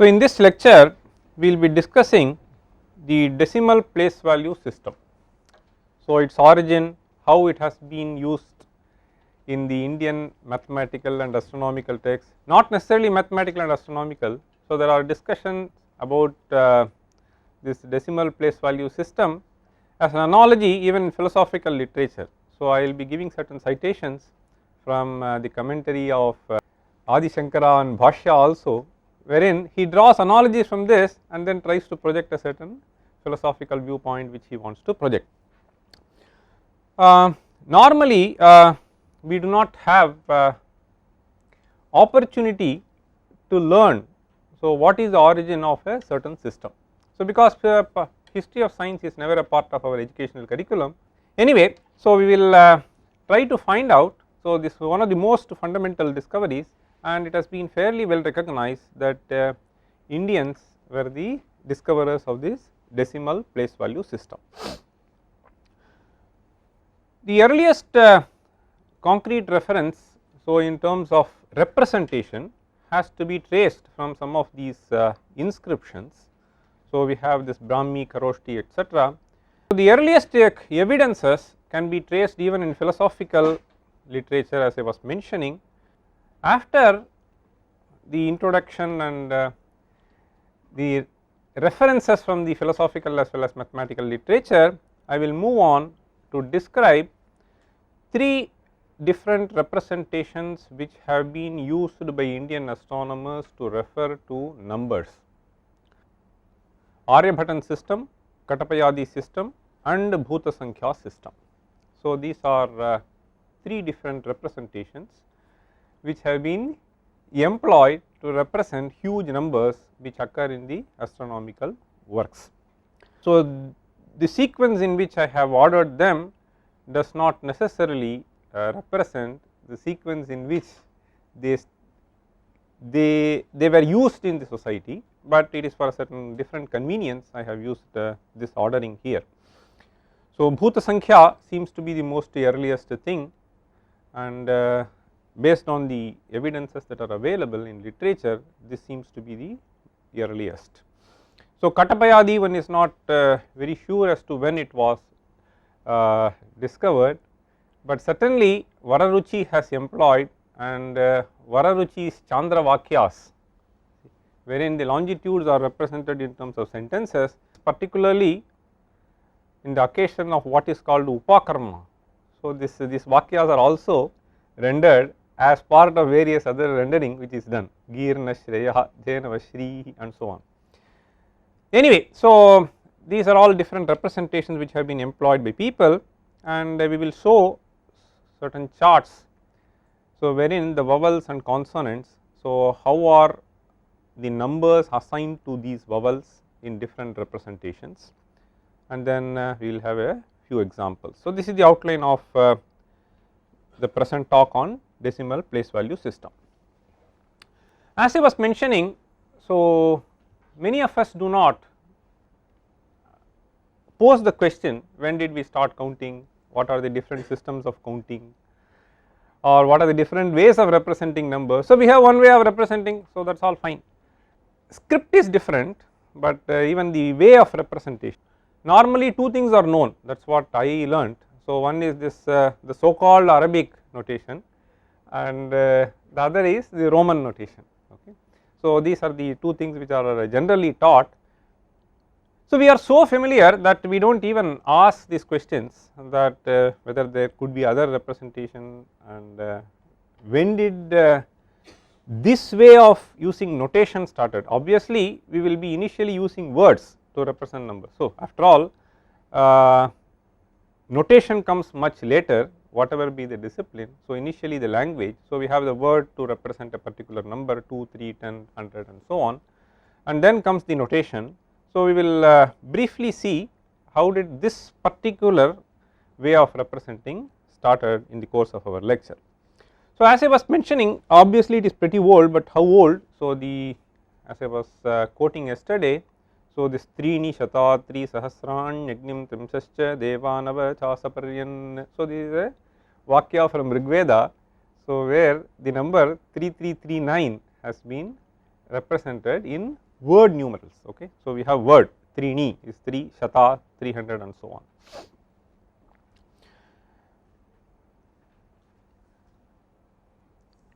So, in this lecture we will be discussing the decimal place value system. So, its origin, how it has been used in the Indian mathematical and astronomical texts, not necessarily mathematical and astronomical. So, there are discussions about this decimal place value system as an analogy even in philosophical literature. So, I will be giving certain citations from the commentary of Adi Shankara and Bhashya also, wherein he draws analogies from this and then tries to project a certain philosophical viewpoint which he wants to project. Normally we do not have opportunity to learn. So, what is the origin of a certain system? So, because history of science is never a part of our educational curriculum anyway. So, we will try to find out. So, this is one of the most fundamental discoveries, and it has been fairly well recognized that Indians were the discoverers of this decimal place value system. The earliest concrete reference, so in terms of representation, has to be traced from some of these inscriptions. So, we have this Brahmi, Kharoshti, etc. So, the earliest evidences can be traced even in philosophical literature, as I was mentioning. After the introduction and the references from the philosophical as well as mathematical literature, I will move on to describe three different representations which have been used by Indian astronomers to refer to numbers: Aryabhatan system, Katapayadi system and Bhuta Sankhya system. So, these are three different representations which have been employed to represent huge numbers which occur in the astronomical works. So, the sequence in which I have ordered them does not necessarily represent the sequence in which they were used in the society, but it is for a certain different convenience I have used this ordering here. So, Bhuta Sankhya seems to be the most earliest thing, and based on the evidences that are available in literature, this seems to be the earliest. So, Katapayadi one is not very sure as to when it was discovered, but certainly Vararuchi has employed, and Vararuchi's Chandra Vakyas, wherein the longitudes are represented in terms of sentences, particularly in the occasion of what is called Upakarma. So, these Vakyas are also rendered as part of various other rendering which is done, Girna Shreya, Jainava Shri and so on. Anyway, so these are all different representations which have been employed by people, and we will show certain charts. So, wherein the vowels and consonants, so how are the numbers assigned to these vowels in different representations, and then we will have a few examples. So, this is the outline of the present talk on decimal place value system. As I was mentioning, so many of us do not pose the question, when did we start counting, what are the different systems of counting, or what are the different ways of representing numbers. So, we have one way of representing, so that is all fine. Script is different, but even the way of representation, normally two things are known, that is what I learnt. So, one is this the so called Arabic notation, and the other is the Roman notation. Okay. So, these are the two things which are generally taught. So, we are so familiar that we do not even ask these questions, that whether there could be other representation, and when did this way of using notation started. Obviously, we will be initially using words to represent numbers. So, after all, notation comes much later, whatever be the discipline. So, initially the language. So, we have the word to represent a particular number 2, 3, 10, 100 and so on, and then comes the notation. So, we will briefly see how did this particular way of representing started in the course of our lecture. So, as I was mentioning, obviously it is pretty old, but how old? So, as I was quoting yesterday, so this Trini Shata Tri Sahasran Yagnim Trimsascha Devanava Chasaparyan. So, this is a Vakya from Rigveda, so where the number 3339 has been represented in word numerals. Okay. So, we have word 3 ni is 3, shata 300 and so on.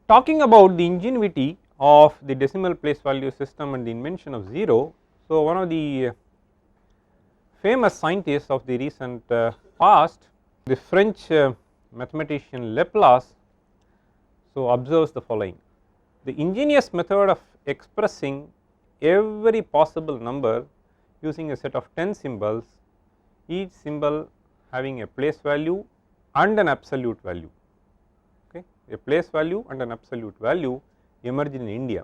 Talking about the ingenuity of the decimal place value system and the invention of 0. So, one of the famous scientists of the recent past, the French mathematician Laplace, so observes the following: the ingenious method of expressing every possible number using a set of 10 symbols, each symbol having a place value and an absolute value. Okay. A place value and an absolute value emerged in India.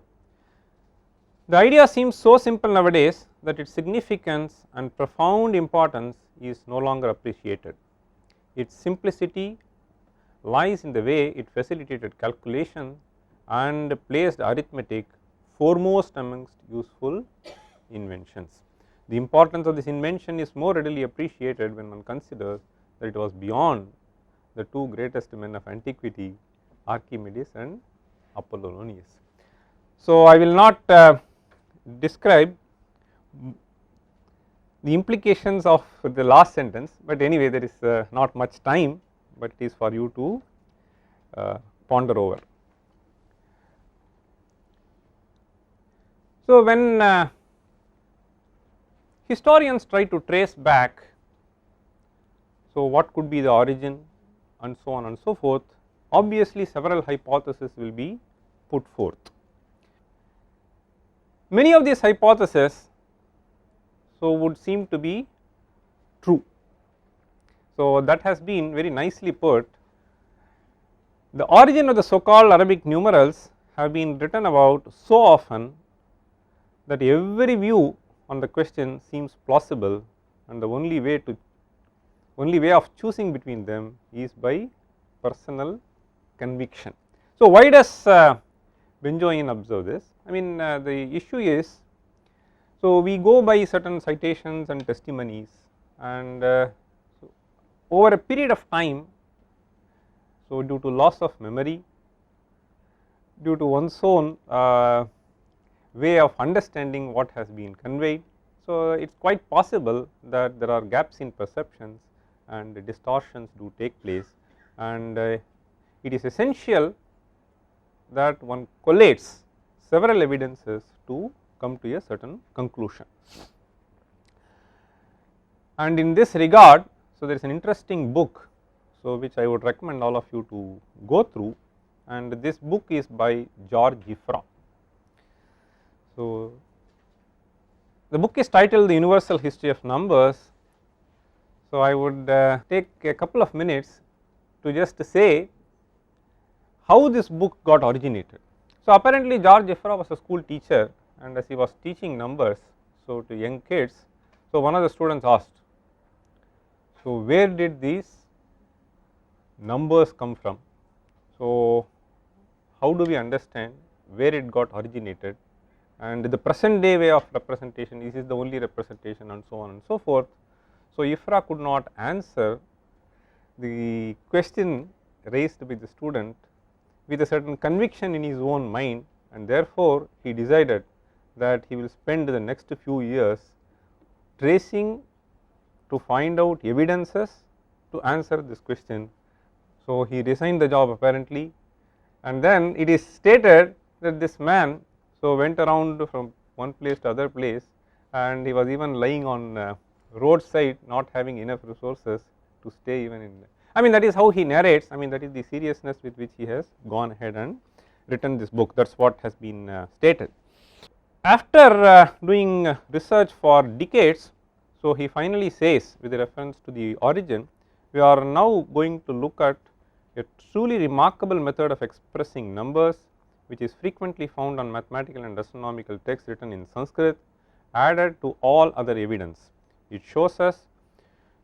The idea seems so simple nowadays that its significance and profound importance is no longer appreciated. Its simplicity lies in the way it facilitated calculation and placed arithmetic foremost amongst useful inventions. The importance of this invention is more readily appreciated when one considers that it was beyond the two greatest men of antiquity, Archimedes and Apollonius. So, I will not describe the implications of the last sentence, but anyway there is not much time, but it is for you to ponder over. So, when historians try to trace back, so what could be the origin and so on and so forth, obviously several hypotheses will be put forth. Many of these hypotheses so would seem to be true. So, that has been very nicely put. The origin of the so called Arabic numerals have been written about so often that every view on the question seems plausible, and the only way of choosing between them is by personal conviction. So, why does Benjoin observe this? I mean the issue is, so we go by certain citations and testimonies, and so over a period of time, so due to loss of memory, due to one's own way of understanding what has been conveyed, so it is quite possible that there are gaps in perceptions and distortions do take place, and it is essential that one collates several evidences to come to a certain conclusion. And in this regard, so there is an interesting book, so which I would recommend all of you to go through, and this book is by George Ifrah. So, the book is titled The Universal History of Numbers. So, I would take a couple of minutes to just say how this book got originated. So, apparently George Ifrah was a school teacher, and as he was teaching numbers, so to young kids, so one of the students asked, so where did these numbers come from? So, how do we understand where it got originated, and the present day way of representation, is this the only representation, and so on and so forth. So, Ifrah could not answer the question raised by the student with a certain conviction in his own mind, and therefore, he decided that he will spend the next few years tracing to find out evidences to answer this question. So, he resigned the job apparently, and then it is stated that this man so went around from one place to other place, and he was even lying on roadside, not having enough resources to stay even in. I mean that is how he narrates. I mean that is the seriousness with which he has gone ahead and written this book. That is what has been stated. After doing research for decades, so he finally says with reference to the origin, we are now going to look at a truly remarkable method of expressing numbers, which is frequently found on mathematical and astronomical texts written in Sanskrit, added to all other evidence. It shows us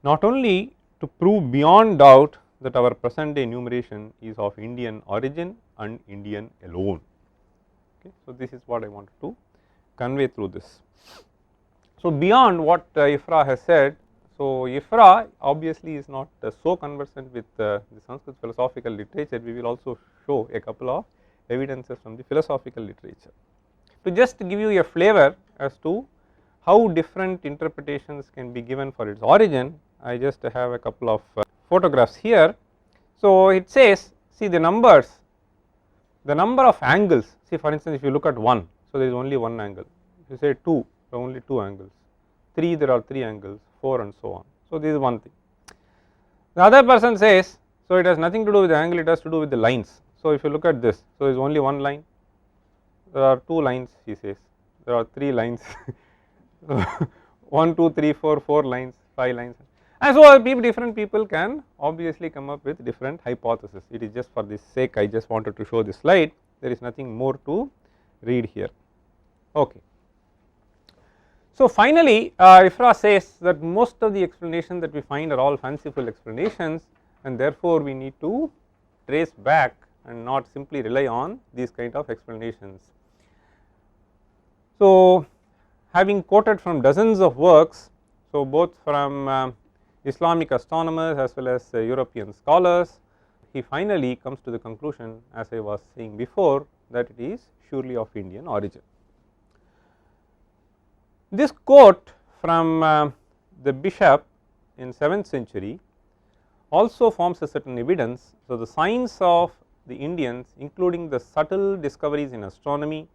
not only to prove beyond doubt that our present day enumeration is of Indian origin and Indian alone. Okay. So, this is what I wanted to convey through this. So, beyond what Ifrah has said, so Ifrah obviously is not so conversant with the Sanskrit philosophical literature. We will also show a couple of evidences from the philosophical literature. To just give you a flavor as to how different interpretations can be given for its origin, I just have a couple of photographs here. So, it says, see the numbers, the number of angles, see for instance if you look at 1, so there is only one angle, if you say 2, there are only 2 angles, 3 there are 3 angles, 4 and so on. So, this is one thing. The other person says, so it has nothing to do with the angle, it has to do with the lines. So, if you look at this, so there is only one line, there are 2 lines, he says, there are 3 lines 1, 2, 3, 4, 4 lines, 5 lines, and so different people can obviously come up with different hypotheses. It is just for this sake I just wanted to show this slide, there is nothing more to read here. Okay. So, finally, IFRA says that most of the explanations that we find are all fanciful explanations, and therefore, we need to trace back and not simply rely on these kind of explanations. So, having quoted from dozens of works, so both from Islamic astronomers as well as European scholars, he finally comes to the conclusion, as I was saying before, that it is surely of Indian origin. This quote from the bishop in 7th century also forms a certain evidence. So, the science of the Indians, including the subtle discoveries in astronomy,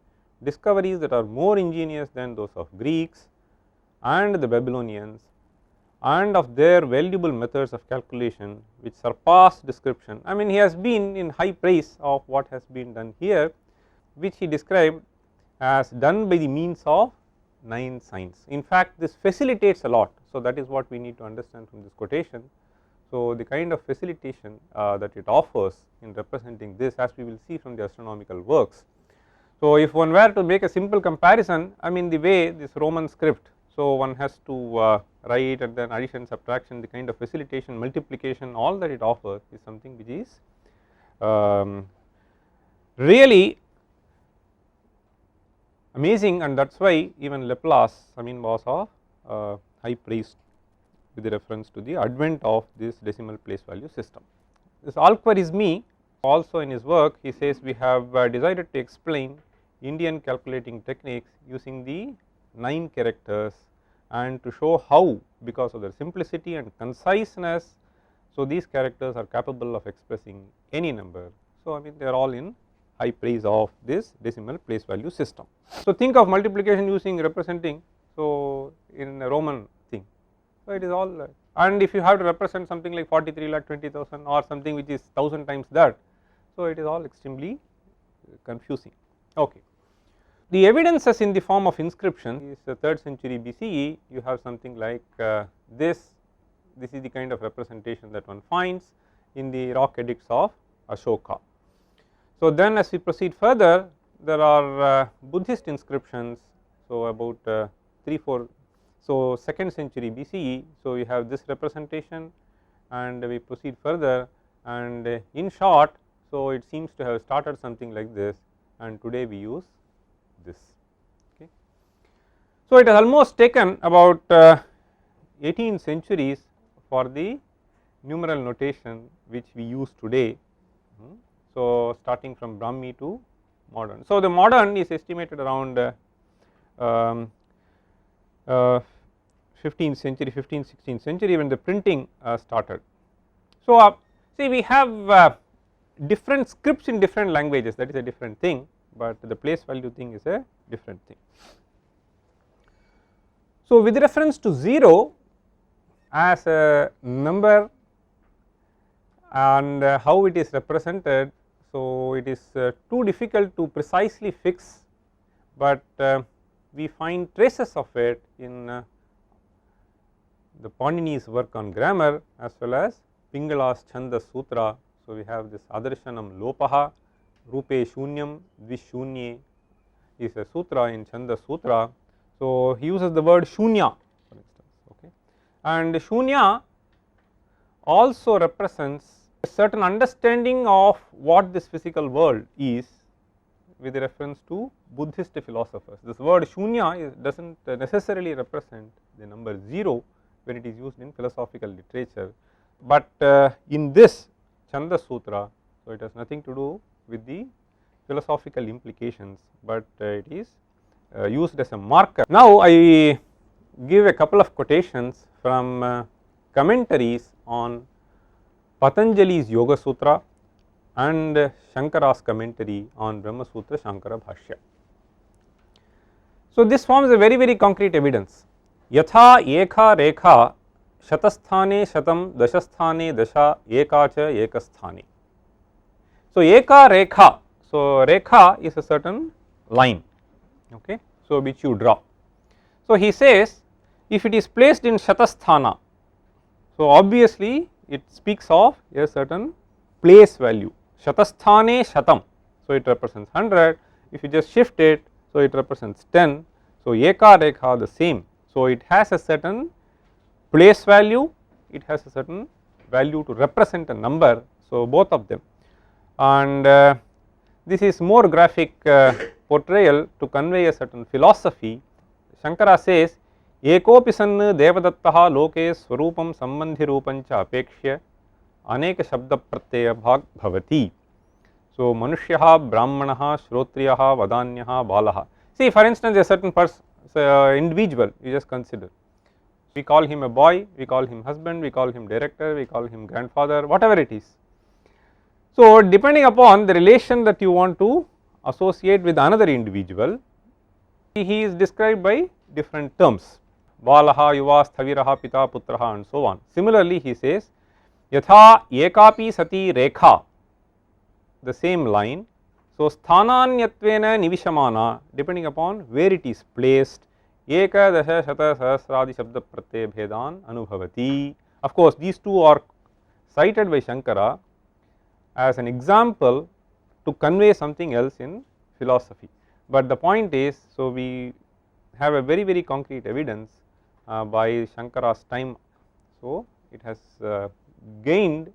discoveries that are more ingenious than those of Greeks and the Babylonians, and of their valuable methods of calculation which surpass description. I mean, he has been in high praise of what has been done here, which he described as done by the means of 9 signs. In fact, this facilitates a lot. So, that is what we need to understand from this quotation. So, the kind of facilitation that it offers in representing this, as we will see from the astronomical works. So, if one were to make a simple comparison, I mean the way this Roman script, so one has to write and then addition, subtraction, the kind of facilitation, multiplication, all that it offers is something which is really amazing, and that is why even Laplace, I mean, was of high praise with reference to the advent of this decimal place value system. This Al-Khwarizmi also in his work, he says we have decided to explain Indian calculating techniques using the 9 characters, and to show how, because of their simplicity and conciseness, so these characters are capable of expressing any number. So, I mean they are all in high praise of this decimal place value system. So, think of multiplication using representing, so in a Roman thing, so it is all, and if you have to represent something like 43,20,000 or something which is 1000 times that, so it is all extremely confusing. Okay. The evidences in the form of inscription is the 3rd century BCE, you have something like this is the kind of representation that one finds in the rock edicts of Ashoka. So, then as we proceed further, there are Buddhist inscriptions, so about 3-4, so 2nd century BCE, so we have this representation, and we proceed further, and in short, so it seems to have started something like this, and today we use this. Okay. So, it has almost taken about 18 centuries for the numeral notation which we use today. So, starting from Brahmi to modern. So, the modern is estimated around 15th century, 15th, 16th century when the printing started. So, see we have different scripts in different languages, that is a different thing, but the place value thing is a different thing. So, with reference to 0 as a number and how it is represented, so it is too difficult to precisely fix, but we find traces of it in the Panini's work on grammar as well as Pingala's Chanda Sutra. So, we have this Adarshanam Lopaha, Rupe Shunyam Dvishunye is a sutra in Chanda Sutra. So, he uses the word Shunya for instance, okay, and Shunya also represents a certain understanding of what this physical world is with reference to Buddhist philosophers. This word Shunya does not necessarily represent the number 0 when it is used in philosophical literature, but in this Chanda Sutra, so it has nothing to do with the philosophical implications, but it is used as a marker. Now, I give a couple of quotations from commentaries on Patanjali's Yoga Sutra and Shankara's commentary on Brahma Sutra Shankara Bhashya. So, this forms a very concrete evidence. Yatha eka rekha shatasthane shatam dashasthane dasha eka cha ekasthane. So, eka rekha, so rekha is a certain line, okay, so which you draw. So, he says if it is placed in shatasthana, so obviously it speaks of a certain place value. Shatasthane shatam, so it represents 100, if you just shift it, so it represents 10, so eka rekha the same. So, it has a certain place value, it has a certain value to represent a number, so both of them, and this is more graphic portrayal to convey a certain philosophy. Shankara says ekopi san devadattaha loke swarupam sambandhi rupancha apekshya aneka shabda pratyaya bhag bhavati. So, manushyaha brahmanaha shrotriyaha vadanyaha balaha. See, for instance, a certain person, individual, you just consider, we call him a boy, we call him husband, we call him director, we call him grandfather, whatever it is. So, depending upon the relation that you want to associate with another individual, he is described by different terms, balaha, yuva, sthaviraha, pita, putraha and so on. Similarly, he says yatha ekapi sati rekha, the same line. So, sthananyatvena nivishamana, depending upon where it is placed, eka dasha shata sahasradi shabda pratyaya bhedan anubhavati. Of course, these two are cited by Shankara as an example to convey something else in philosophy, but the point is, so we have a very concrete evidence by Shankara's time. So, it has gained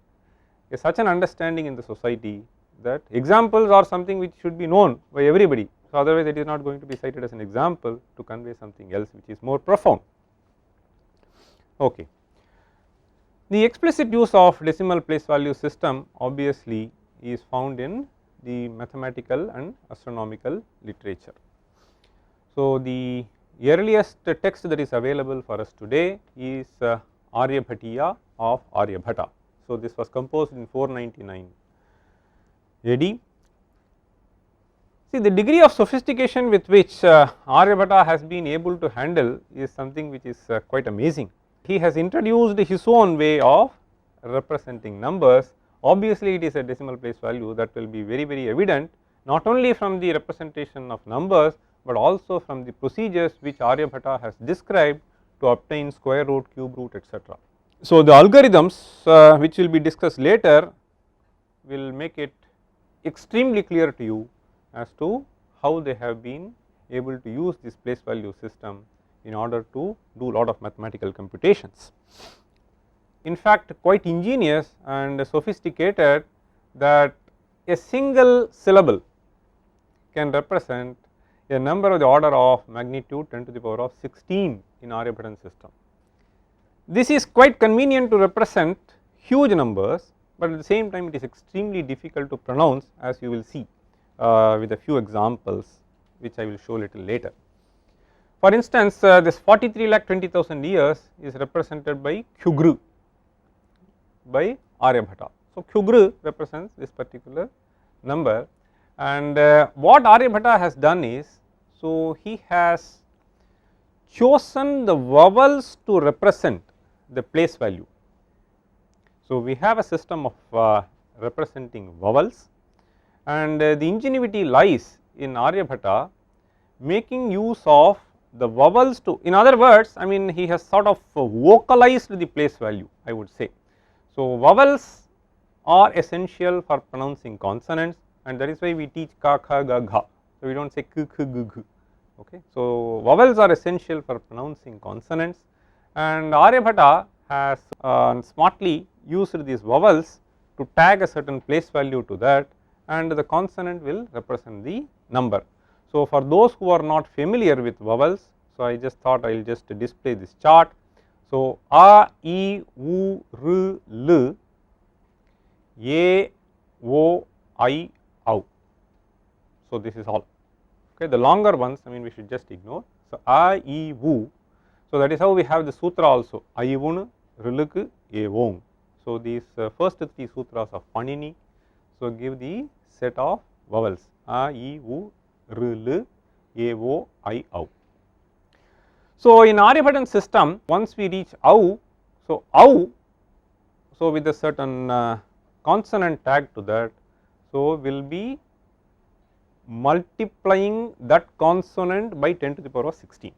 such an understanding in the society that examples are something which should be known by everybody. So, otherwise it is not going to be cited as an example to convey something else which is more profound. Okay. The explicit use of decimal place value system obviously is found in the mathematical and astronomical literature. So, the earliest text that is available for us today is Aryabhatiya of Aryabhata. So, this was composed in 499 AD. See, the degree of sophistication with which Aryabhata has been able to handle is something which is quite amazing. He has introduced his own way of representing numbers. Obviously, it is a decimal place value that will be very evident not only from the representation of numbers, but also from the procedures which Aryabhata has described to obtain square root, cube root, etc. So, the algorithms which will be discussed later will make it extremely clear to you as to how they have been able to use this place value system in order to do a lot of mathematical computations. In fact, quite ingenious and sophisticated that a single syllable can represent a number of the order of magnitude 10 to the power of 16 in Aryabhatan system. This is quite convenient to represent huge numbers, but at the same time it is extremely difficult to pronounce, as you will see with a few examples which I will show a little later. For instance, this 43,20,000 years is represented by Kyugru by Aryabhata. So, Kyugru represents this particular number, and what Aryabhata has done is, so he has chosen the vowels to represent the place value. So, we have a system of representing vowels, and the ingenuity lies in Aryabhata making use of the vowels to, in other words, I mean, he has sort of vocalized the place value, I would say. So, vowels are essential for pronouncing consonants, and that is why we teach ka, kha, ga, gha. So, we do not say k, k, g, g. Okay. So, vowels are essential for pronouncing consonants, and Aryabhata has smartly used these vowels to tag a certain place value to that, and the consonant will represent the number. So, for those who are not familiar with vowels, so I just thought I will just display this chart. So, a, e, u, r, l, e, o, I, au. So, this is all. okay. The longer ones, I mean, we should just ignore. So, a, e, u. So, that is how we have the sutra also, aivun, riluk, evong. So, these first 3 sutras of Panini, so give the set of vowels a, e, u, ru, e, o, I, au. So, in Aryabhatan system, once we reach au, so au, so with a certain consonant tag to that, so will be multiplying that consonant by 10 to the power of 16.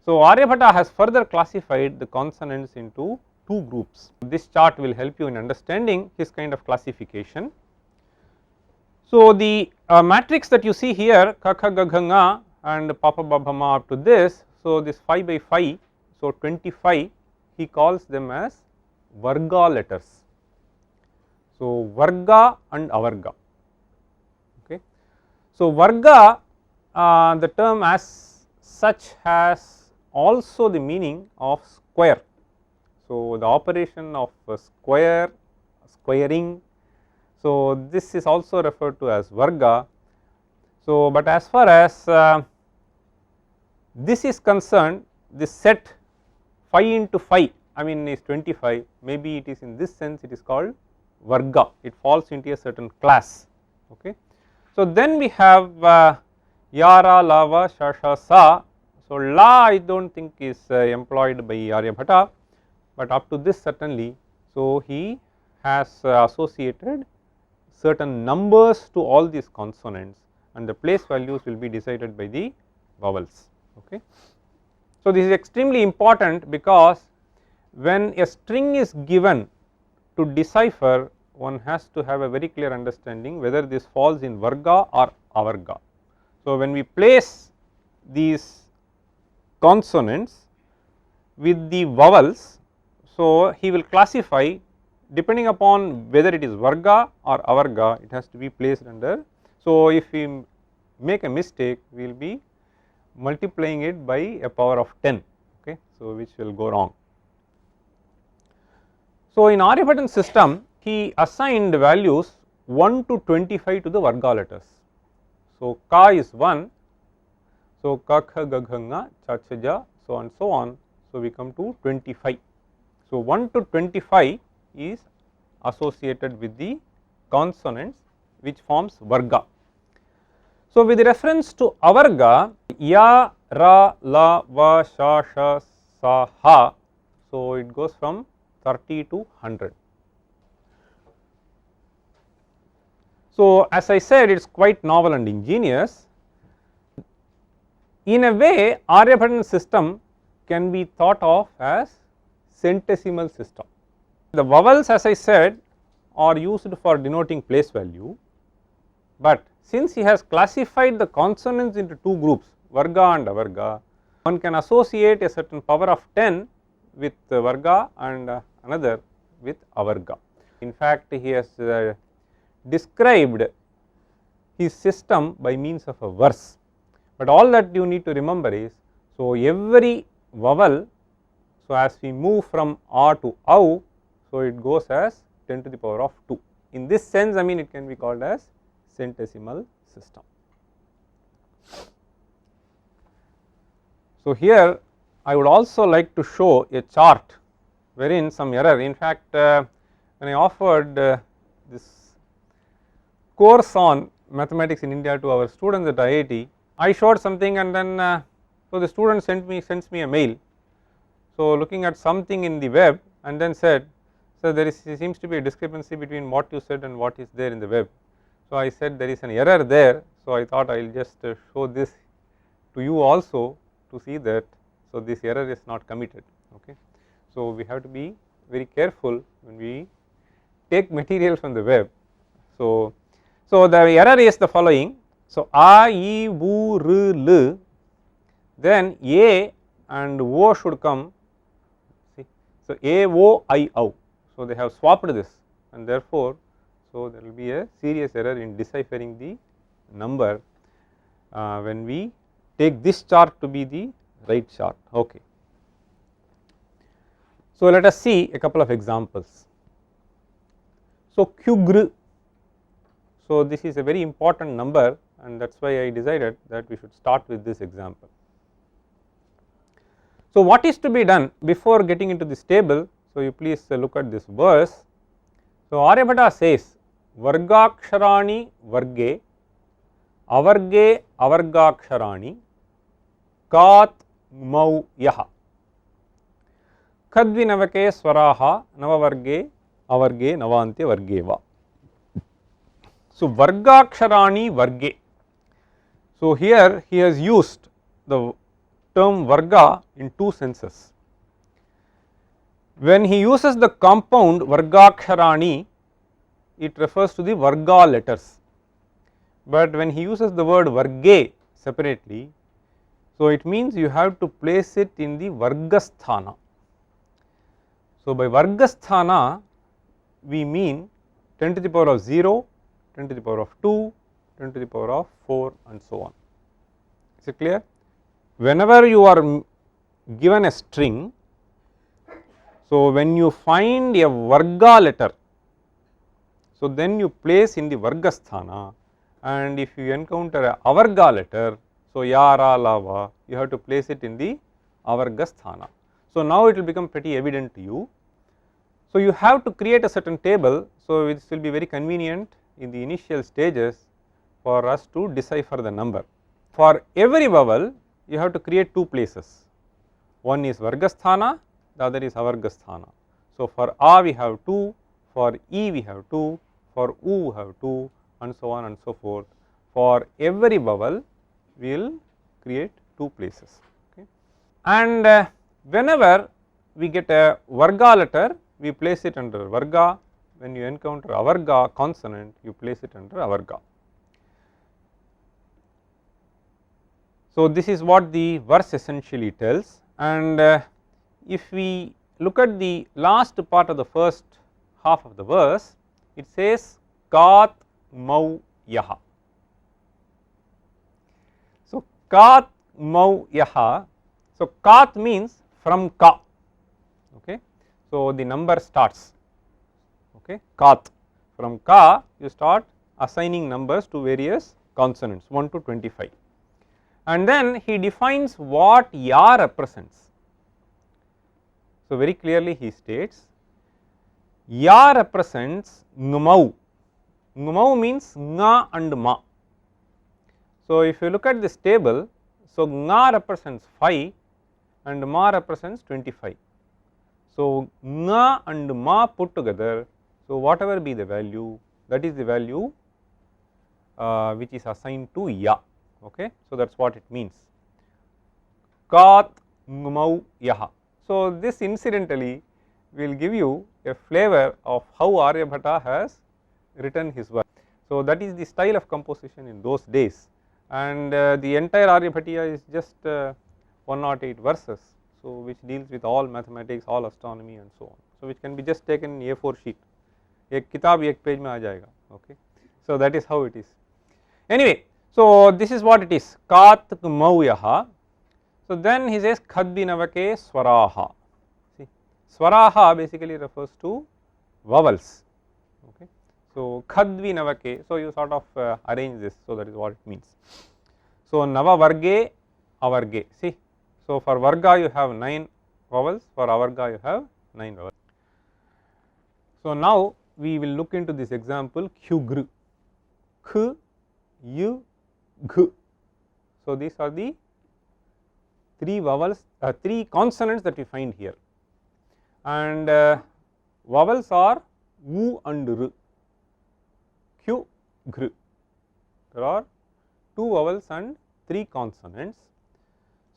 So, Aryabhata has further classified the consonants into 2 groups. This chart will help you in understanding his kind of classification. So, the matrix that you see here ka, kha, ga, gha, nga and pa, pa, ba, bha, ma up to this. So, this 5 by 5, so 25 he calls them as Varga letters. So, Varga and Avarga. Okay. So, Varga the term as such has also the meaning of square. So, the operation of square, squaring. So, this is also referred to as Varga. So, but as far as this is concerned, this set 5 into 5, I mean is 25, maybe it is in this sense it is called Varga, it falls into a certain class. Okay. So, then we have Yara, Lava, Shasha, Sa. So, La I do not think is employed by Aryabhata, but up to this certainly. So, he has associated certain numbers to all these consonants and the place values will be decided by the vowels. Okay. So, this is extremely important because when a string is given to decipher, one has to have a very clear understanding whether this falls in Varga or Avarga. So, when we place these consonants with the vowels, so he will classify depending upon whether it is Varga or Avarga, it has to be placed under. So, if we make a mistake, we will be multiplying it by a power of 10, okay, so which will go wrong. So, in Aryabhatan system, he assigned values 1 to 25 to the Varga letters. So, Ka is 1, so Ka, Kha, Ga, Gha, Nga, Cha, Cha, Ja, so on so on. So, we come to 25. So, 1 to 25 is associated with the consonants which forms Varga. So, with reference to Avarga, Ya, Ra, La, Va, Sha, Sha, Sa, Ha, so it goes from 30 to 100. So, as I said, it is quite novel and ingenious. In a way, Aryabhatan system can be thought of as centesimal system. The vowels, as I said, are used for denoting place value, but since he has classified the consonants into 2 groups, Varga and Avarga, one can associate a certain power of 10 with Varga and another with Avarga. In fact, he has described his system by means of a verse, but all that you need to remember is, so every vowel, so as we move from A to Au, so it goes as 10 to the power of 2. In this sense, I mean it can be called as centesimal system. So, here I would also like to show a chart wherein some error. In fact, when I offered this course on mathematics in India to our students at IIT, I showed something and then so the student sends me a mail. So, looking at something in the web and then said, so there seems to be a discrepancy between what you said and what is there in the web. So, I said there is an error there. So, I thought I will just show this to you also to see that, so this error is not committed. Okay. So, we have to be very careful when we take material from the web. So, the error is the following. So, A, E, U, R, L, then A and O should come. See, so A, O, I, O. So, they have swapped this and therefore, so there will be a serious error in deciphering the number when we take this chart to be the right chart. Okay. So, let us see a couple of examples. So, Qgr, so this is a very important number and that is why I decided that we should start with this example. So, what is to be done before getting into this table? So, you please look at this verse. So, Aryabhata says Vargaksharani Varge Avarge Avargaksharani Kat Mau Yaha Khadvinavake Swaraha Navavarge Avarge Navante Vargeva. So, Vargaksharani Varge. So, here he has used the term Varga in two senses. When he uses the compound Vargaksharani, it refers to the Varga letters, but when he uses the word Varge separately, so it means you have to place it in the Vargasthana. So, by Vargasthana we mean 10 to the power of 0, 10 to the power of 2, 10 to the power of 4 and so on. Is it clear? Whenever you are given a string, so when you find a Varga letter, so then you place in the Vargasthana, and if you encounter a Avarga letter, so Yara Lava, you have to place it in the Avargasthana. So, now it will become pretty evident to you. So, you have to create a certain table, so this will be very convenient in the initial stages for us to decipher the number. For every vowel you have to create two places, one is Vargasthana, the other is Avargasthana. So, for A we have 2, for E we have 2, for U we have 2 and so on and so forth. For every vowel we will create two places, okay. And whenever we get a Varga letter, we place it under Varga. When you encounter Avarga consonant, you place it under Avarga. So, this is what the verse essentially tells, and if we look at the last part of the first half of the verse, it says Kat Mau Yaha. So, Kat Mau Yaha, so Kat means from Ka, okay. So, the number starts, okay, Kat, from Ka you start assigning numbers to various consonants 1 to 25. And then he defines what Ya represents. So, very clearly he states Ya represents Ngmau. Ngmau means Nga and Ma. So, if you look at this table, so Nga represents 5 and Ma represents 25. So, Nga and Ma put together, so whatever be the value, that is the value which is assigned to Ya. Okay. So, that is what it means, Kat Ngmau Yaha. So, this incidentally will give you a flavor of how Aryabhata has written his work. So, that is the style of composition in those days, and the entire Aryabhatiya is just 108 verses, so which deals with all mathematics, all astronomy and so on. So, which can be just taken in A4 sheet, ek kitab ek page mein aa jayega, okay. So, that is how it is. Anyway, so this is what it is, Kat Ngmau Yaha. So, then he says Khadvinavake Swaraha. See, Swaraha basically refers to vowels, okay. So, Khadvinavake, so you sort of arrange this, so that is what it means. So, Navavarge Avarge, see, so for Varga you have 9 vowels, for Avarga you have 9 vowels. So, now we will look into this example Kyugr, K, U, G. So, these are the 3 vowels, 3 consonants that we find here, and vowels are U and R, Q, Gr. There are 2 vowels and 3 consonants.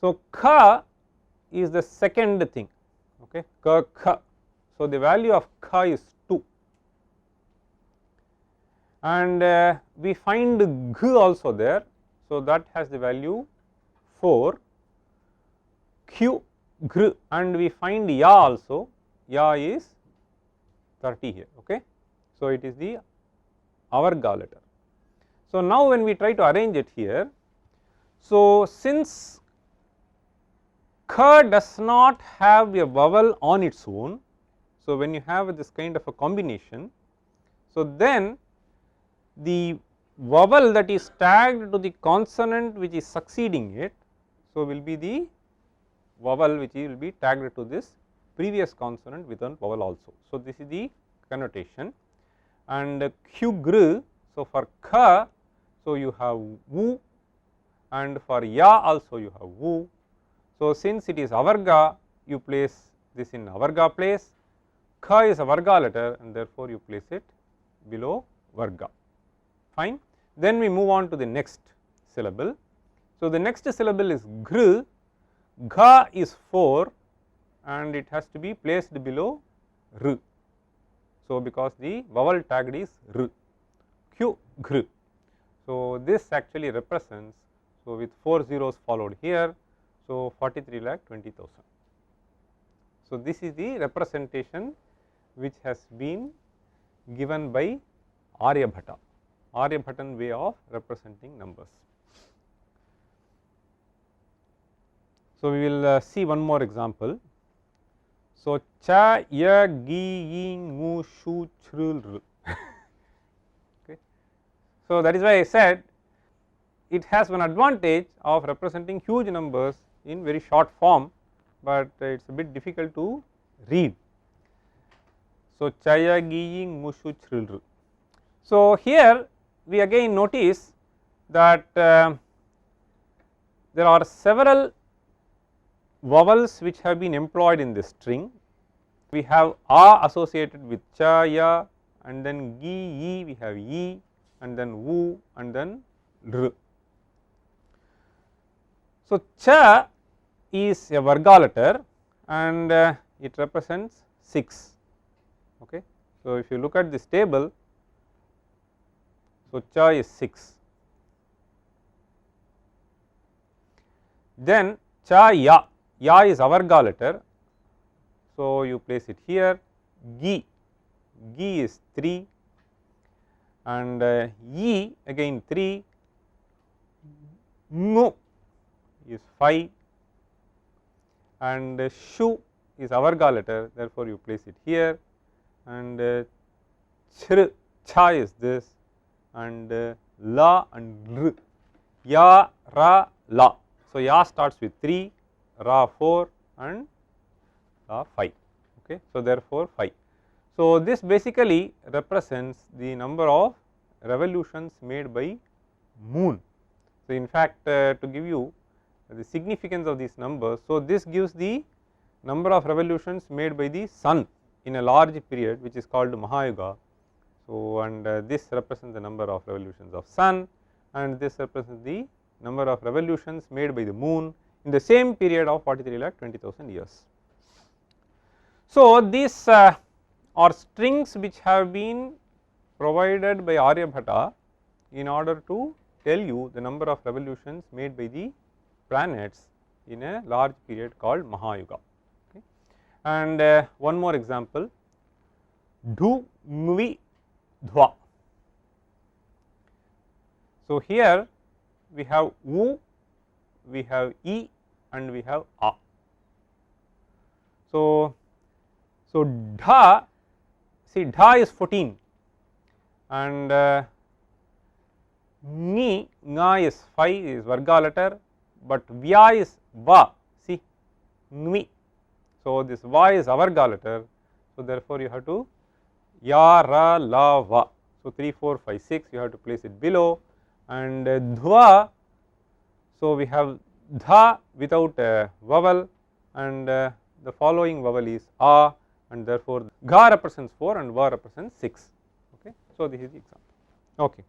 So, Kha is the second thing, okay, Ka, Kha. So, the value of Kha is 2, and we find G also there. So, that has the value 4, Q, Gr, and we find Ya also, Ya is 30 here, okay. So, it is the Avarga letter. So, now when we try to arrange it here, so since K does not have a vowel on its own, so when you have this kind of a combination, so then the vowel that is tagged to the consonant which is succeeding it. So, will be the vowel which will be tagged to this previous consonant with one vowel also. So, this is the connotation. And q gr, so for kha, so you have wu, and for ya also you have wu. So, since it is avarga, you place this in avarga place, kha is a varga letter and therefore, you place it below varga, fine. Then we move on to the next syllable. So, the next syllable is gr, gha is 4 and it has to be placed below r. So, because the vowel tagged is r, q gr. So, this actually represents, so with 4 zeros followed here, so 43,20,000. So, this is the representation which has been given by Aryabhata, Aryabhatan way of representing numbers. So, we will see one more example. So, cha, ya, gi, yin, mu, shu, chrul, r. Okay. So, that is why I said it has one advantage of representing huge numbers in very short form, but it is a bit difficult to read. So, cha, ya, gi, yin, mu, shu, chrul, r. So, here we again notice that there are several vowels which have been employed in this string. We have a associated with cha, ya, and then gi, yi, we have yi, and then wu, and then r. So, cha is a varga letter and it represents 6. Okay. So, if you look at this table, so cha is 6. Then cha, ya, ya is avarga letter. So, you place it here, gi, gi is 3 and yi again 3, mu is 5 and shu is avarga letter, therefore, you place it here, and chr, cha is this, and la and r, ya, ra, la. So, ya starts with 3, ra 4 and la 5. Okay. So, therefore, 5. So, this basically represents the number of revolutions made by moon. So, in fact, to give you the significance of these numbers, so this gives the number of revolutions made by the sun in a large period which is called Mahayuga. So, and this represents the number of revolutions of sun, and this represents the number of revolutions made by the moon in the same period of 43,20,000 years. So, these are strings which have been provided by Aryabhata in order to tell you the number of revolutions made by the planets in a large period called Mahayuga. Okay. And one more example, dhu, mvi, dhwa. So, here we have u, we have e, and we have a. So, dha, see dha is 14 and ni, nga is 5 is varga letter, but vya is va, see nvi. So, this va is avarga letter. So, therefore, you have to ya, ra, la, va. So, 3, 4, 5, 6 you have to place it below, and dhva. So, we have dha without a vowel, and the following vowel is a, and therefore, gha represents 4 and va represents 6. Okay. So, this is the example. Okay.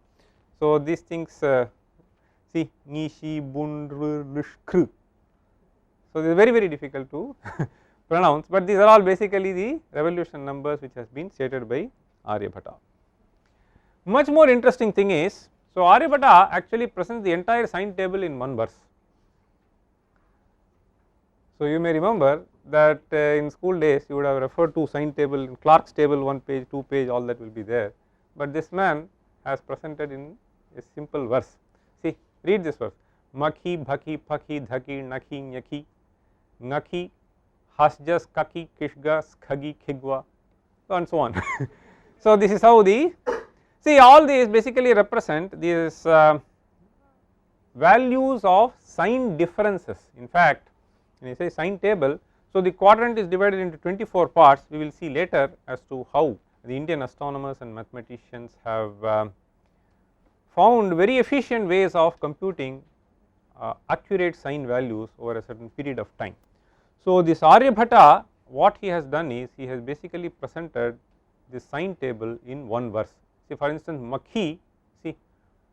So, these things see ni, shi, bun, r, lish, kr. So, this is very difficult to pronounce, but these are all basically the revolution numbers which has been stated by Aryabhata. Much more interesting thing is, so Aryabhata actually presents the entire sine table in one verse. So, you may remember that in school days you would have referred to sine table in Clark's table, 1 page, 2 page, all that will be there, but this man has presented in a simple verse. See, read this verse, makhi, bhaki, phaki, dhaki, nakhi, nyaki, ngaki, hasjas, kaki, kishga, skagi, khigwa, and so on. So, this is how the See, all these basically represent these values of sign differences. In fact, when I say sign table, so the quadrant is divided into 24 parts. We will see later as to how the Indian astronomers and mathematicians have found very efficient ways of computing accurate sign values over a certain period of time. So, this Aryabhatta, what he has done is he has basically presented this sign table in one verse. See, for instance, Makhi, see,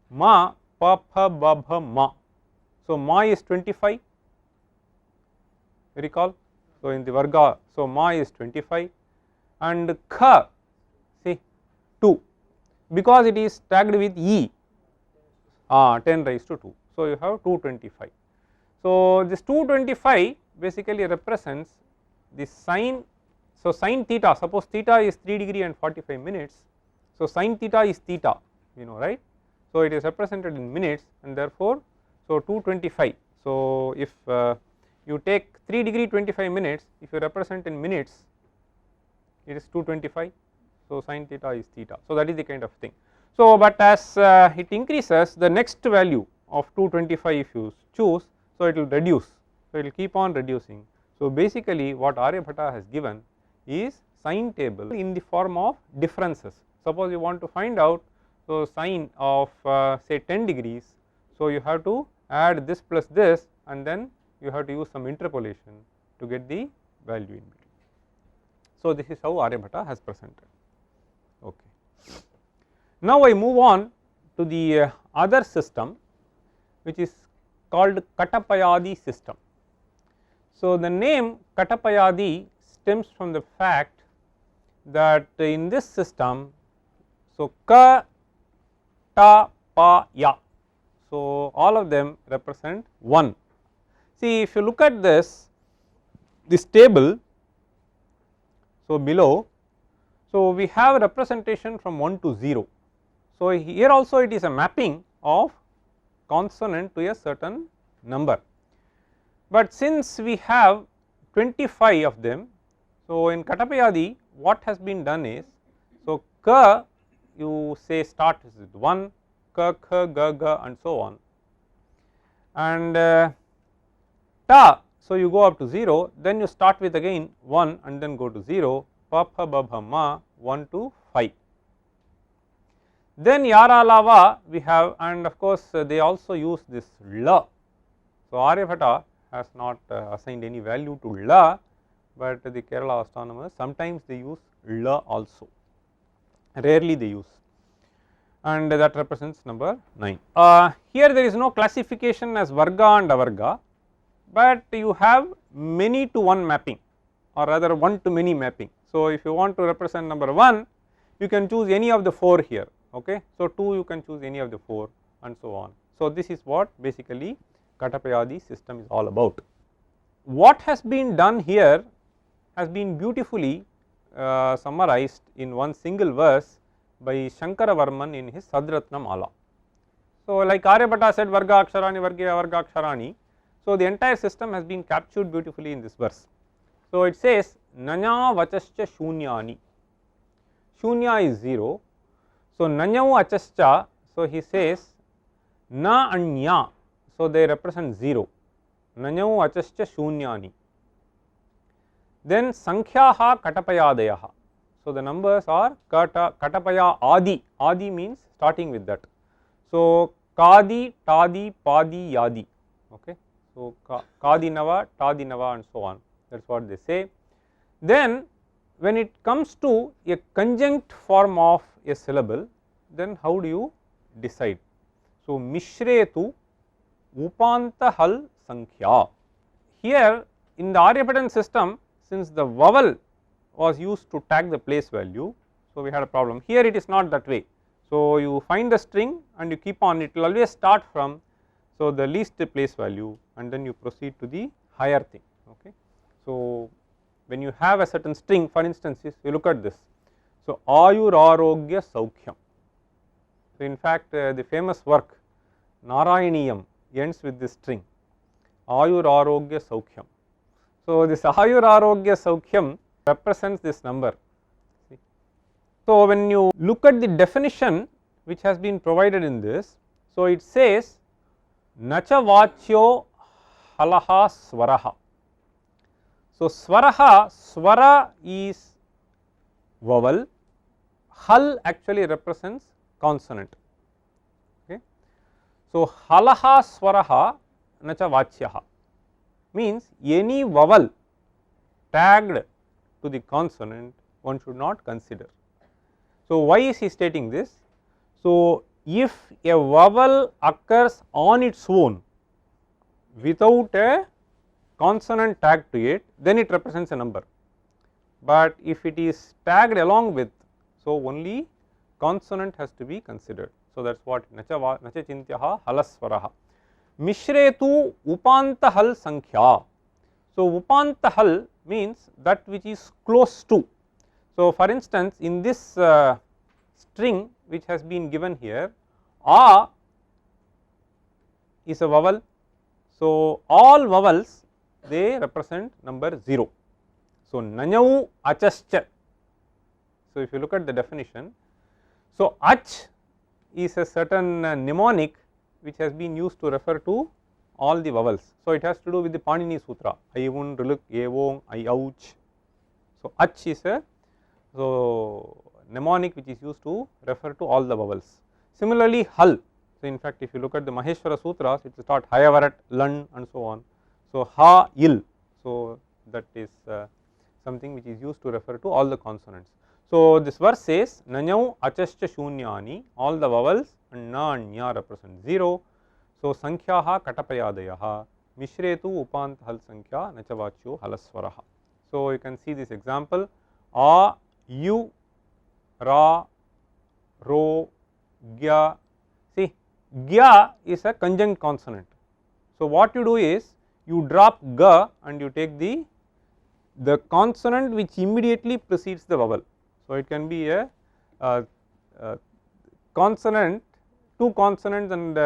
Ma pa pha ba bha ma. So, ma is 25, you recall. So, in the Varga, so ma is 25 and kha, see, 2, because it is tagged with e, 10 raised to 2. So, you have 225. So, this 225 basically represents the sine. So, sine theta, suppose theta is 3 degree and 45 minutes. So, sine theta is theta, you know, right. So, it is represented in minutes and therefore, so 225. So, if you take 3 degree 25 minutes, if you represent in minutes, it is 225. So, sine theta is theta. So, that is the kind of thing. So, but as it increases, the next value of 225 if you choose, so it will reduce. So, it will keep on reducing. So, basically what Aryabhatta has given is sine table in the form of differences. Suppose you want to find out, so sine of say 10 degrees, so you have to add this plus this and then you have to use some interpolation to get the value in between. So, this is how Aryabhatta has presented. Okay. Now, I move on to the other system which is called Katapayadi system. So, the name Katapayadi stems from the fact that in this system, so ka, ta, pa, ya, so all of them represent 1. See, if you look at this table, so below, so we have a representation from 1 to 0. So, here also it is a mapping of consonant to a certain number, but since we have 25 of them, so in Katapayadi what has been done is, so ka you say start with 1, ka, kha, ga, ga and so on, and ta, so you go up to 0, then you start with again 1 and then go to 0, pa, pha, ba, bha, ma 1 to 5. Then Yara Lava we have, and of course they also use this la. So, Aryabhatta has not assigned any value to la, but the Kerala astronomers sometimes they use la also, rarely they use, and that represents number 9. Here there is no classification as Varga and Avarga, but you have many to one mapping or rather one to many mapping. So, if you want to represent number 1, you can choose any of the 4 here, okay. So, 2 you can choose any of the 4 and so on. So, this is what basically Katapayadi system is all about. What has been done here has been beautifully summarized in one single verse by Shankara Varman in his Sadratna Mala. So, like Aryabhatta said Varga Aksharani, Varga Avarga Aksharani. So, the entire system has been captured beautifully in this verse. So, it says Nanya Vachascha Shunyani, Shunya is 0. So, Nanyau Achascha, so he says Na and Nya, so they represent 0, Nanyau Achascha Shunyani. Then Sankhyaha Katapayadayaha, so the numbers are Katapaya Adi, Adi means starting with that. So, Kadi, Tadi, Padi, Yadi, okay. So, Kadinava, Tadinava and so on, that is what they say. Then when it comes to a conjunct form of a syllable, then how do you decide? So, Mishretu Upanta Hal Sankhya. Here in the Aryabhattan system, since the vowel was used to tag the place value, so we had a problem. Here it is not that way. So, you find the string and you keep on, it will always start from, so the least place value and then you proceed to the higher thing, okay. So, when you have a certain string, for instance, you look at this. So, Ayur Arogya Saukhyam. So, in fact, the famous work Narayaniyam ends with this string Ayur Arogya Saukhyam. So, this Ayur Arogya Saukhyam represents this number. See. So, when you look at the definition which has been provided in this. So, it says nacha vachyo halaha swaraha. So, swaraha, swara is vowel, hal actually represents consonant. Okay. So, halaha swaraha nacha vachyaha means any vowel tagged to the consonant one should not consider. So, why is he stating this? So, if a vowel occurs on its own without a consonant tagged to it, then it represents a number, but if it is tagged along with, so only consonant has to be considered. So, that is what nacha chintyaha halaswaraha. Mishretu upanta hal sankhya. So, upanta hal means that which is close to. So, for instance, in this string which has been given here, a is a vowel. So, all vowels they represent number 0. So, nanyau achascha. So, if you look at the definition, so ach is a certain mnemonic which has been used to refer to all the vowels. So, it has to do with the Panini Sutra, aivun, riluk, evong, iouch. So, ach is a mnemonic which is used to refer to all the vowels. Similarly, hal. So, in fact, if you look at the Maheshwara Sutras, it will start hayavarat, lan and so on. So, ha, il. So, that is something which is used to refer to all the consonants. So, this verse says nanyau achascha shunyani, all the vowels and na and nya represent 0. So, sankhyaha katapayadayaha mishretu upant hal sankhya nachavachyo halaswaraha. So, you can see this example a, u, ra, ro, gya. See, gya is a conjunct consonant. So, what you do is you drop ga and you take the consonant which immediately precedes the vowel. So, it can be a consonant, 2 consonants and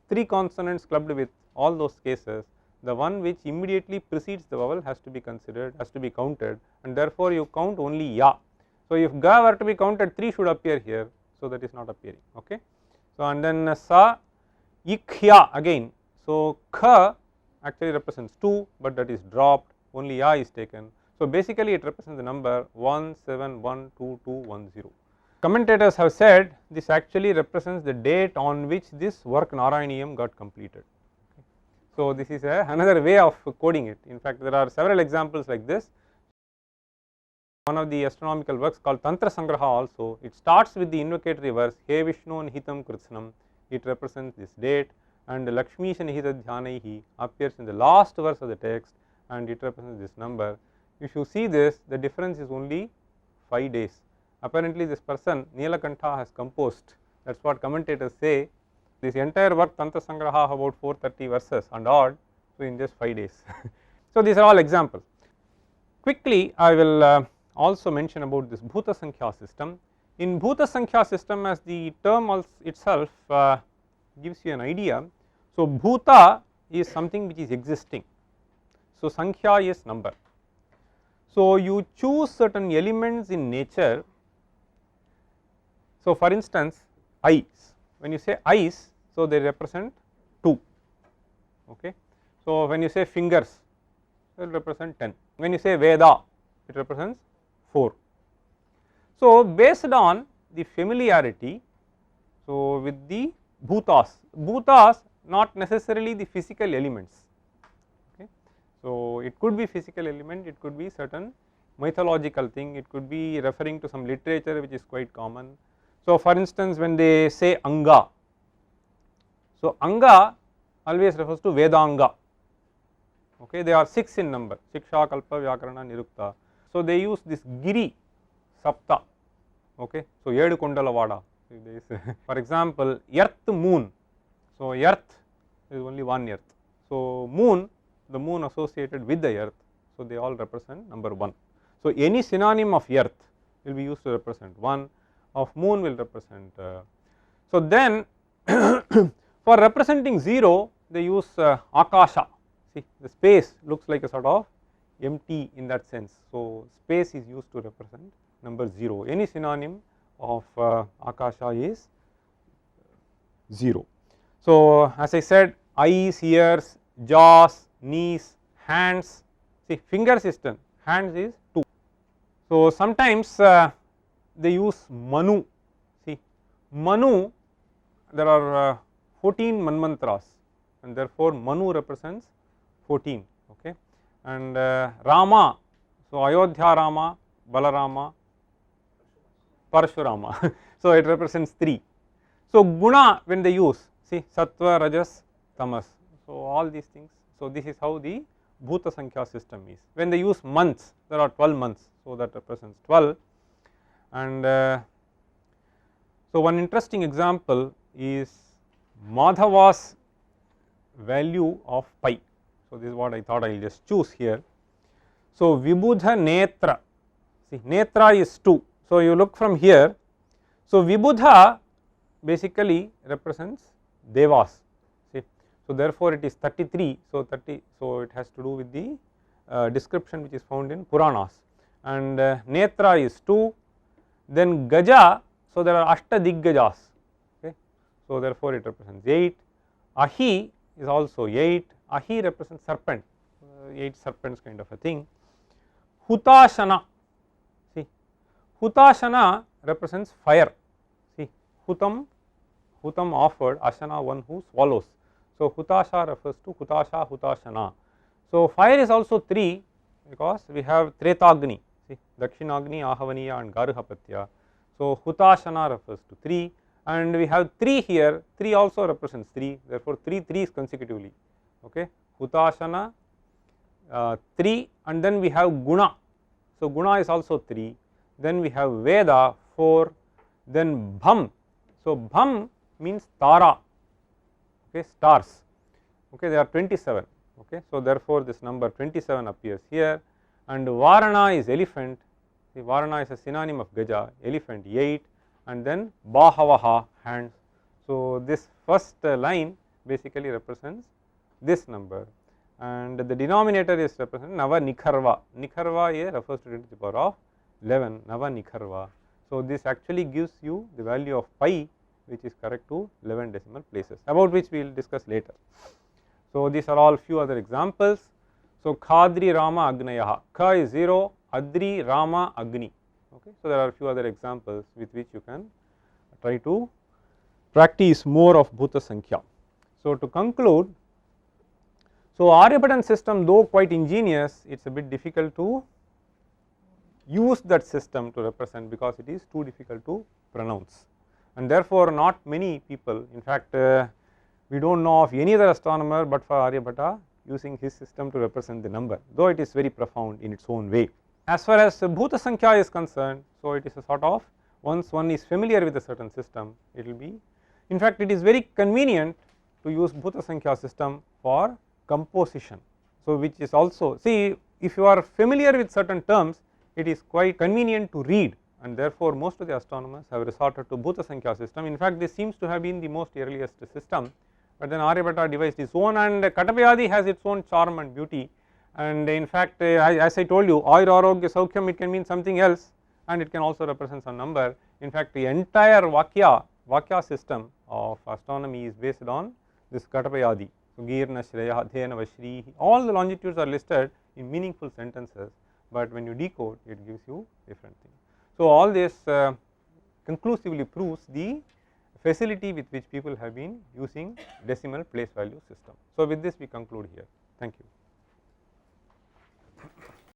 3 consonants clubbed with all those cases. The one which immediately precedes the vowel has to be considered, has to be counted, and therefore, you count only ya. So, if ga were to be counted, 3 should appear here. So, that is not appearing. Okay. So, and then sa, ikhya again. So, kha actually represents 2, but that is dropped, only ya is taken. So, basically it represents the number 17122210. Commentators have said this actually represents the date on which this work Narayaniyam got completed. Okay. So, this is another way of coding it. In fact, there are several examples like this. One of the astronomical works called Tantra Sangraha also, it starts with the invocatory verse He Vishnu Nihitam Kritsnam, it represents this date, and Lakshmi Nihita Dhyanaihi appears in the last verse of the text and it represents this number. If you see this, the difference is only 5 days. Apparently, this person Nilakantha has composed, that is what commentators say, this entire work Tantra Sangraha about 430 verses and odd, so in just 5 days. So, these are all examples. Quickly, I will also mention about this Bhuta Sankhya system. In Bhuta Sankhya system, as the term itself gives you an idea, so Bhuta is something which is existing. So, Sankhya is number. So, you choose certain elements in nature. So, for instance, eyes, when you say eyes, so they represent 2. Okay. So, when you say fingers, it will represent 10. When you say Veda, it represents 4. So, based on the familiarity, so with the bhutas not necessarily the physical elements. Okay. So, it could be physical element, it could be certain mythological thing, it could be referring to some literature which is quite common. So, for instance, when they say Anga, so Anga always refers to Vedanga. Okay, they are 6 in number, Shiksha, Kalpa, Vyakarana, Nirukta. So, they use this Giri Sapta. Okay. So, Yedu Kondalavada. For example, earth, moon. So, earth is only one earth. So, moon, the moon associated with the earth. So, they all represent number 1. So, any synonym of earth will be used to represent 1, of moon will represent. So, then for representing 0, they use Akasha. See, the space looks like a sort of empty in that sense. So, space is used to represent number 0. Any synonym of Akasha is 0. So, as I said, eyes, ears, jaws, knees, hands, see fingers is 10, hands is 2. So, sometimes they use Manu, see Manu, there are 14 Manmantras and therefore Manu represents 14, okay, and Rama, so Ayodhya Rama, Balarama, Parashurama, so it represents 3. So, Guna when they use, see Sattva, Rajas, Tamas, so all these things. So, this is how the Bhuta Sankhya system is. When they use months, there are 12 months, so that represents 12, and so one interesting example is Madhava's value of pi. So, this is what I thought I will just choose here. So, Vibudha Netra, see Netra is 2. So, you look from here. So, Vibudha basically represents Devas, see. So, therefore, it is 33. So, 30. So, it has to do with the description which is found in Puranas, and Netra is 2. Then Gaja, so there are Ashtadiggajas, okay. So, therefore, it represents 8. Ahi is also 8. Ahi represents serpent, 8 serpents kind of a thing. Hutashana, see Hutashana represents fire, see Hutam, Hutam offered, Ashana one who swallows. So, Hutasha refers to Hutasha, Hutashana. So, fire is also 3 because we have Tretagni, see Dakshinagni, Ahavaniya and Garuhapatya. So, Hutashana refers to 3, and we have 3 here, 3 also represents 3, therefore 3 3s consecutively, okay. Hutashana 3, and then we have Guna, so Guna is also 3, then we have Veda 4, then Bham, so Bham means Tara, okay, stars, okay, they are 27, okay. So, therefore, this number 27 appears here, and Varana is elephant. See, Varana is a synonym of Gaja, elephant 8, and then Bahavaha, hands. So, this first line basically represents this number, and the denominator is represented Nava Nikharva. Nikharva here refers to 10 to the power of 11, Nava Nikharva. So, this actually gives you the value of pi, which is correct to 11 decimal places, about which we will discuss later. So, these are all few other examples. So, Khadri Rama Agnayaha, Kha is 0, Adri Rama Agni, okay. So, there are a few other examples with which you can try to practice more of Bhuta Sankhya. So, to conclude, so Aryabhatan system, though quite ingenious, it is a bit difficult to use that system to represent because it is too difficult to pronounce, and therefore, not many people, in fact, we do not know of any other astronomer but for Aryabhata using his system to represent the number, though it is very profound in its own way. As far as Bhuta Sankhya is concerned, so it is a sort of, once one is familiar with a certain system, it will be, in fact, it is very convenient to use Bhuta Sankhya system for composition. So, which is also, see, if you are familiar with certain terms, it is quite convenient to read, and therefore, most of the astronomers have resorted to Bhuta Sankhya system. In fact, this seems to have been the most earliest system, but then Aryabhata devised his own, and Katapayadi has its own charm and beauty. And in fact, as I told you, Ayur Arogya Saukhyam, it can mean something else, and it can also represent some number. In fact, the entire Vakya system of astronomy is based on this Katapayadi. So, Girna Shreya, Adhyena Vashri, all the longitudes are listed in meaningful sentences, but when you decode, it gives you different things. So, all this conclusively proves the facility with which people have been using decimal place value system. So, with this we conclude here. Thank you.